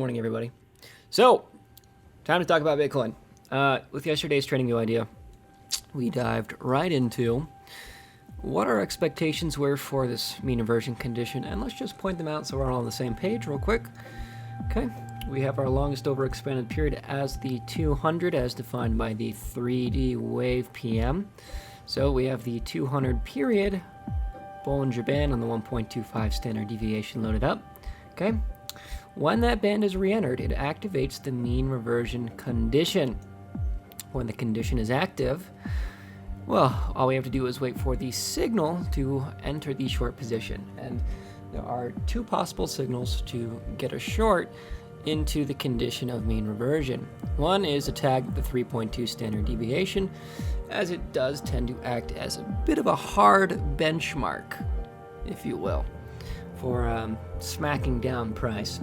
morning, everybody. So, time to talk about Bitcoin. With yesterday's trading view idea, we dived right into what our expectations were for this mean reversion condition, and let's just point them out so we're all on the same page real quick. Okay, we have our longest overexpanded period as the 200 as defined by the 3D wave PM. So we have the 200 period, Bollinger Band on the 1.25 standard deviation loaded up. Okay, when that band is re-entered, it activates the mean reversion condition. When the condition is active, well, all we have to do is wait for the signal to enter the short position. And there are two possible signals to get a short into the condition of mean reversion. One is a tag at the 3.2 standard deviation, as it does tend to act as a bit of a hard benchmark, if you will, for smacking down price.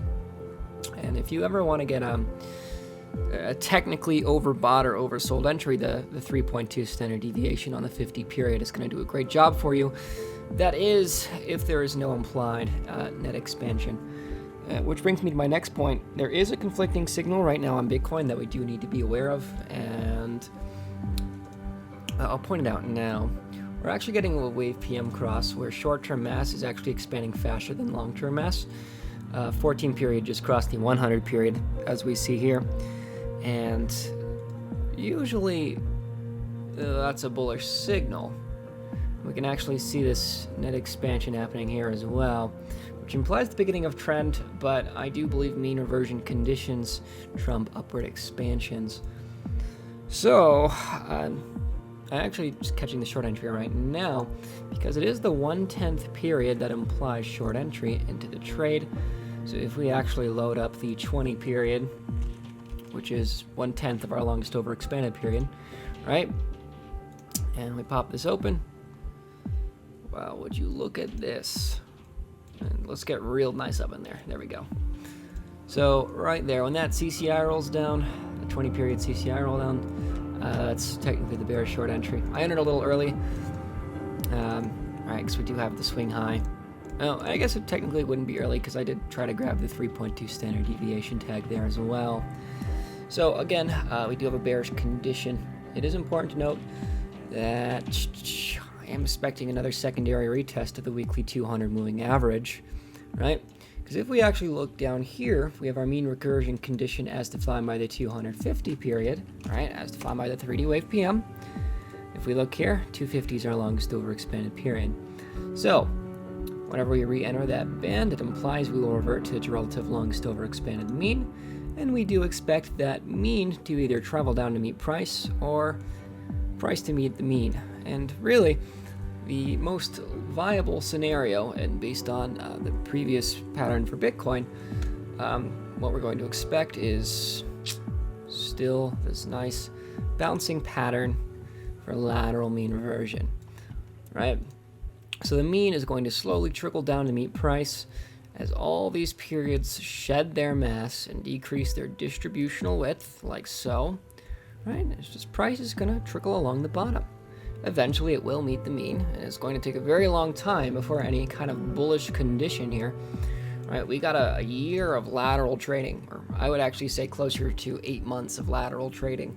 And if you ever want to get a technically overbought or oversold entry, the 3.2 standard deviation on the 50 period is going to do a great job for you. That is, if there is no implied net expansion. Which brings me to my next point. There is a conflicting signal right now on Bitcoin that we do need to be aware of, and I'll point it out now. We're actually getting a wave PM cross where short-term mass is actually expanding faster than long-term mass. 14 period just crossed the 100 period, as we see here, and usually that's a bullish signal. We can actually see this net expansion happening here as well, which implies the beginning of trend, but I do believe mean reversion conditions trump upward expansions. So I'm actually just catching the short entry right now because it is the 1/10th period that implies short entry into the trade. So if we actually load up the 20 period, which is 1/10 of our longest overexpanded period, right? And we pop this open. Wow, would you look at this? And let's get real nice up in there. There we go. So right there, when that CCI rolls down, the 20 period CCI roll down, that's technically the bearish short entry. I entered a little early, right, because we do have the swing high. Oh, I guess it technically wouldn't be early because I did try to grab the 3.2 standard deviation tag there as well. So again, we do have a bearish condition. It is important to note that I am expecting another secondary retest of the weekly 200 moving average, right? Because if we actually look down here, we have our mean recursion condition as defined by the 250 period, right? As defined by the 3D wave PM. If we look here, 250 is our longest overexpanded period. So whenever we re-enter that band, it implies we will revert to its relative longest overexpanded mean, and we do expect that mean to either travel down to meet price or price to meet the mean. And really, the most viable scenario, and based on the previous pattern for Bitcoin, what we're going to expect is still this nice bouncing pattern for lateral mean reversion, right? So the mean is going to slowly trickle down to meet price as all these periods shed their mass and decrease their distributional width, like so, right? It's just price is going to trickle along the bottom. Eventually it will meet the mean, and it's going to take a very long time before any kind of bullish condition here, right? We got a year of lateral trading, or I would actually say closer to 8 months of lateral trading,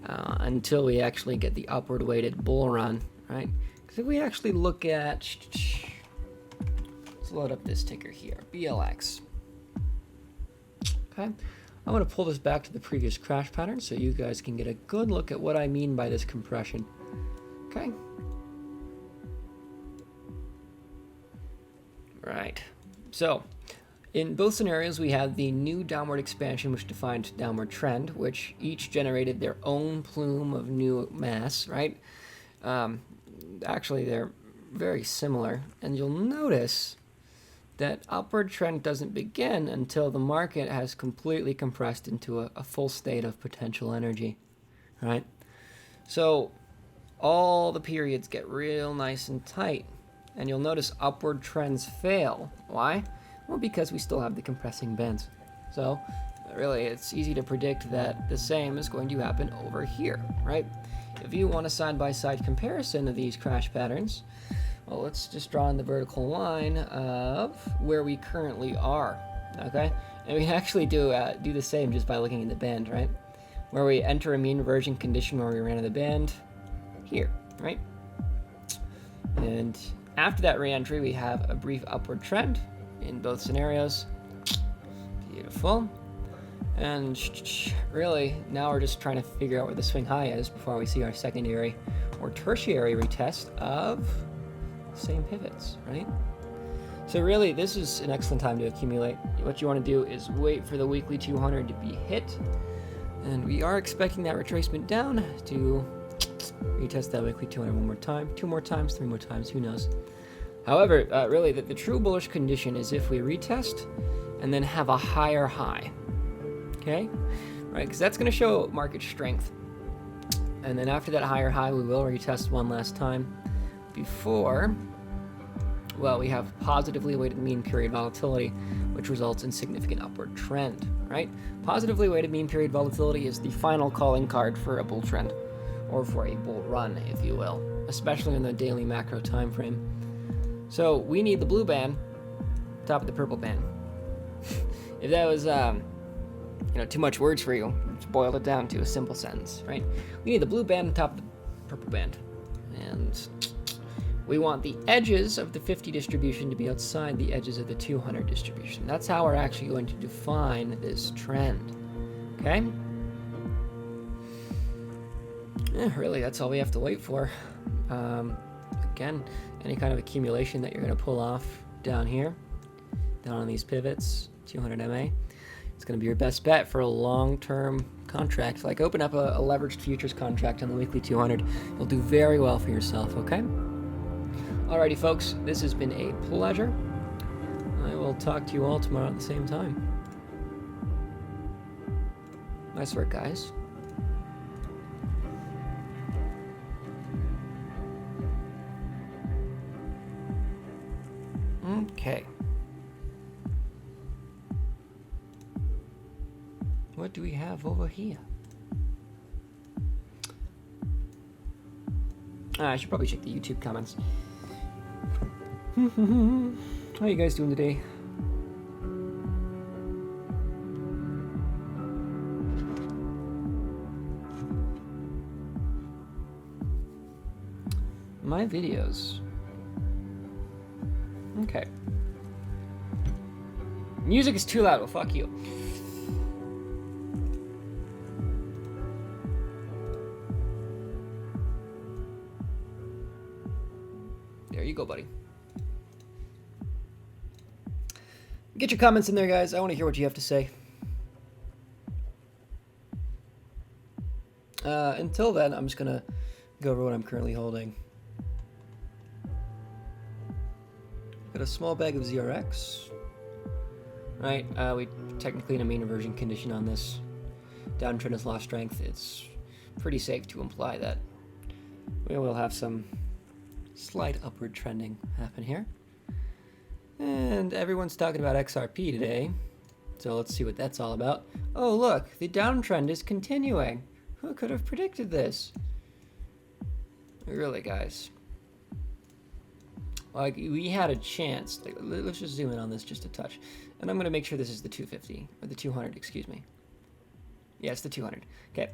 until we actually get the upward weighted bull run, right? Because if we actually look at, let's load up this ticker here, BLX. Okay, I'm going to pull this back to the previous crash pattern so you guys can get a good look at what I mean by this compression. Okay. Right. So, in both scenarios, we have the new downward expansion, which defined downward trend, which each generated their own plume of new mass, right? Actually, they're very similar, and you'll notice that upward trend doesn't begin until the market has completely compressed into a full state of potential energy, right? So all the periods get real nice and tight, and you'll notice upward trends fail. Why? Well, because we still have the compressing bands. So really, it's easy to predict that the same is going to happen over here, right? If you want a side-by-side comparison of these crash patterns, well, let's just draw in the vertical line of where we currently are, okay? And we actually do the same just by looking at the band, right? Where we enter a mean reversion condition where we ran in the band here, right? And after that re-entry, we have a brief upward trend in both scenarios. Beautiful. And really, now we're just trying to figure out where the swing high is before we see our secondary or tertiary retest of the same pivots, right? So really, this is an excellent time to accumulate. What you want to do is wait for the weekly 200 to be hit. And we are expecting that retracement down to retest that weekly 200 one more time, 2 more times, 3 more times, who knows. However, really, the true bullish condition is if we retest and then have a higher high. Okay? Right, because that's going to show market strength. And then after that higher high, we will retest one last time before, well, we have positively weighted mean period volatility, which results in significant upward trend, right? Positively weighted mean period volatility is the final calling card for a bull trend, or for a bull run, if you will, especially in the daily macro time frame. So we need the blue band, top of the purple band. If that was too much words for you, let's boil it down to a simple sentence, right? We need the blue band on top of the purple band, and we want the edges of the 50 distribution to be outside the edges of the 200 distribution. That's how we're actually going to define this trend, okay? Yeah, really, that's all we have to wait for. Again, any kind of accumulation that you're going to pull off down here, down on these pivots, 200 MA, it's going to be your best bet for a long-term contract. Like open up a leveraged futures contract on the weekly 200. You'll do very well for yourself, okay? Alrighty, folks, this has been a pleasure. I will talk to you all tomorrow at the same time. Nice work, guys. Okay. What do we have over here? I should probably check the YouTube comments. How are you guys doing today? My videos. Okay. Music is too loud. Well, fuck you. There you go, buddy. Get your comments in there, guys. I want to hear what you have to say. Until then, I'm just going to go over what I'm currently holding. Got a small bag of ZRX. Right, we technically in a mean reversion condition on this. Downtrend has lost strength. It's pretty safe to imply that we will have some slight upward trending happen here. And everyone's talking about XRP today, so let's see what that's all about. Oh look, the downtrend is continuing. Who could have predicted this? Really, guys. Like, we had a chance. Like, let's just zoom in on this just a touch. And I'm going to make sure this is the 250, or the 200, excuse me. Yeah, it's the 200. Okay.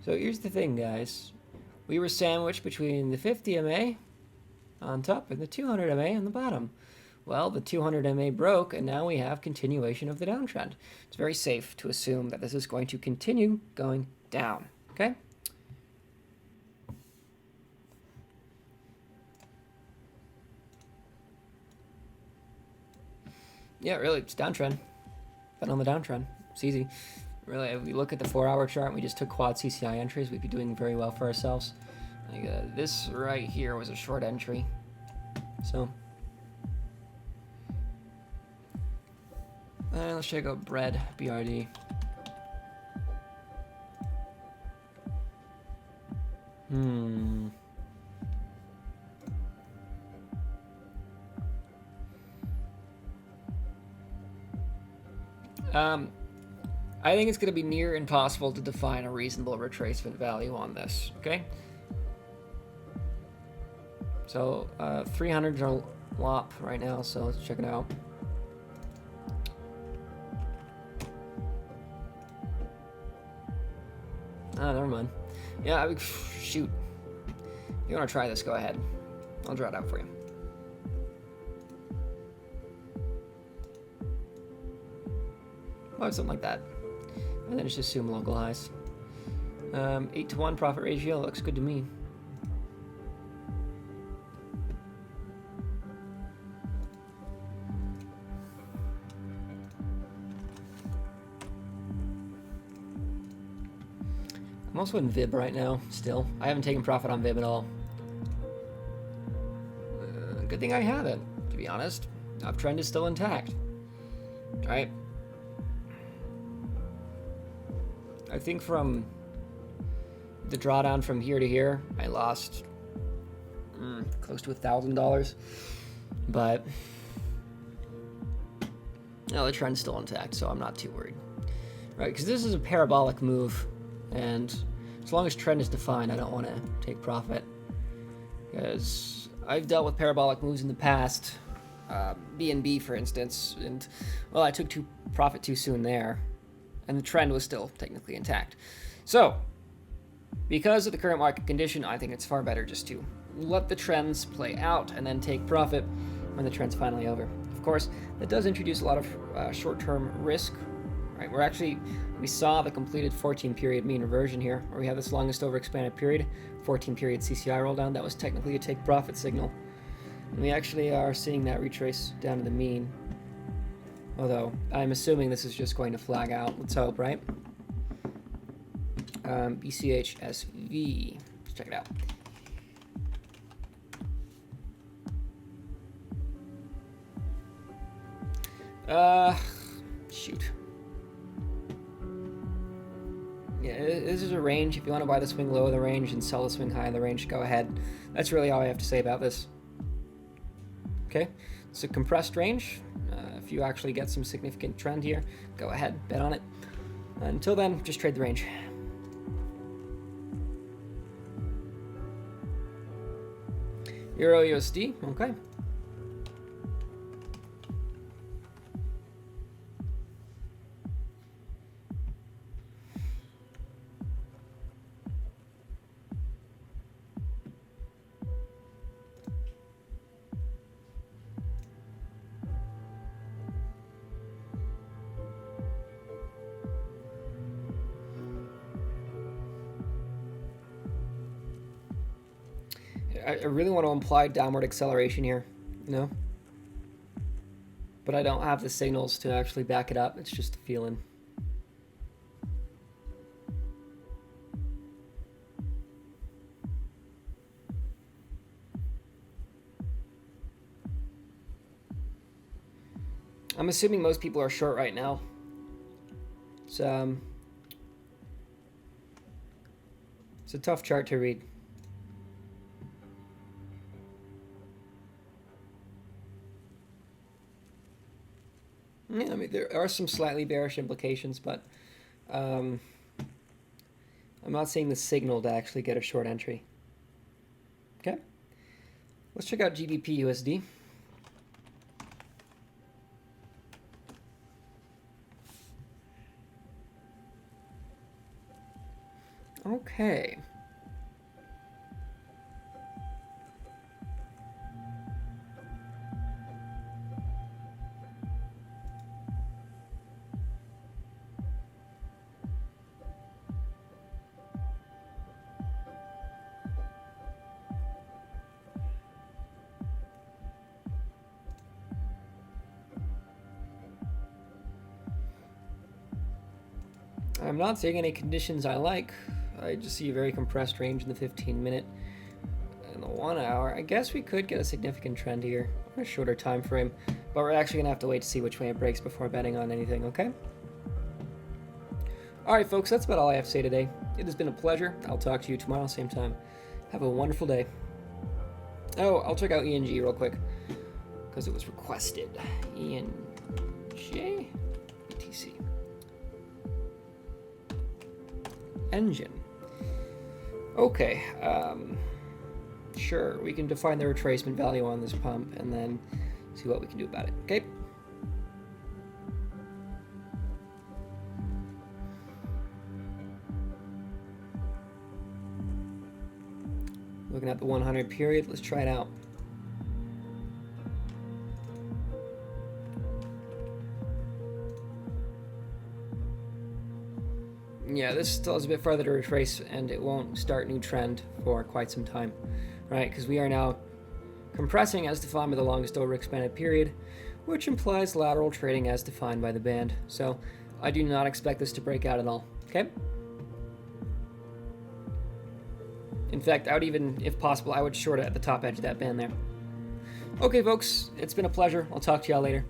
So here's the thing, guys. We were sandwiched between the 50 MA on top and the 200 MA on the bottom. Well, the 200 MA broke, and now we have continuation of the downtrend. It's very safe to assume that this is going to continue going down, okay? Yeah, really, it's downtrend. Been on the downtrend. It's easy. Really, if we look at the 4-hour chart and we just took quad CCI entries, we'd be doing very well for ourselves. Like, this right here was a short entry. So, let's check out bread, BRD. I think it's going to be near impossible to define a reasonable retracement value on this, okay? So, 300's our LOP right now, so let's check it out. Ah, never mind. Yeah, shoot. If you want to try this, go ahead. I'll draw it out for you. Well, something like that. And then just assume local highs. 8-to-1 profit ratio looks good to me. I'm also in VIB right now, still. I haven't taken profit on VIB at all. Good thing I haven't, to be honest. Uptrend is still intact. Alright. I think from the drawdown from here to here, I lost close to $1,000. But no, the trend's still intact, so I'm not too worried. Right, because this is a parabolic move. And as long as trend is defined, I don't want to take profit, because I've dealt with parabolic moves in the past, BNB for instance, and well, I took profit too soon there, and the trend was still technically intact. So, because of the current market condition, I think it's far better just to let the trends play out and then take profit when the trend's finally over. Of course, that does introduce a lot of short-term risk. Right, we saw the completed 14-period mean reversion here, where we have this longest overexpanded period, 14-period CCI roll down. That was technically a take profit signal. And we actually are seeing that retrace down to the mean. Although, I'm assuming this is just going to flag out. Let's hope, right? BCHSV. Let's check it out. Shoot. Yeah, this is a range. If you want to buy the swing low of the range and sell the swing high of the range, go ahead. That's really all I have to say about this. Okay, it's a compressed range. If you actually get some significant trend here, go ahead, bet on it. Until then, just trade the range. Euro USD, okay. I really want to imply downward acceleration here, you know? But I don't have the signals to actually back it up. It's just a feeling. I'm assuming most people are short right now. It's a tough chart to read. Yeah, I mean, there are some slightly bearish implications, but I'm not seeing the signal to actually get a short entry. Okay, let's check out GBP USD. Okay. I'm not seeing any conditions I like. I just see a very compressed range in the 15-minute and the 1 hour. I guess we could get a significant trend here on a shorter time frame, but we're actually gonna have to wait to see which way it breaks before betting on anything, okay? Alright folks, that's about all I have to say today. It has been a pleasure. I'll talk to you tomorrow, same time. Have a wonderful day. Oh, I'll check out ENG real quick, because it was requested. ENG? BTC. Engine. Okay, sure, we can define the retracement value on this pump and then see what we can do about it, okay? Looking at the 100 period, let's try it out. Yeah, this still has a bit further to retrace, and it won't start new trend for quite some time, right? Because we are now compressing as defined by the longest overexpanded period, which implies lateral trading as defined by the band. So I do not expect this to break out at all, okay? In fact, I would even, if possible, I would short it at the top edge of that band there. Okay, folks, it's been a pleasure. I'll talk to y'all later.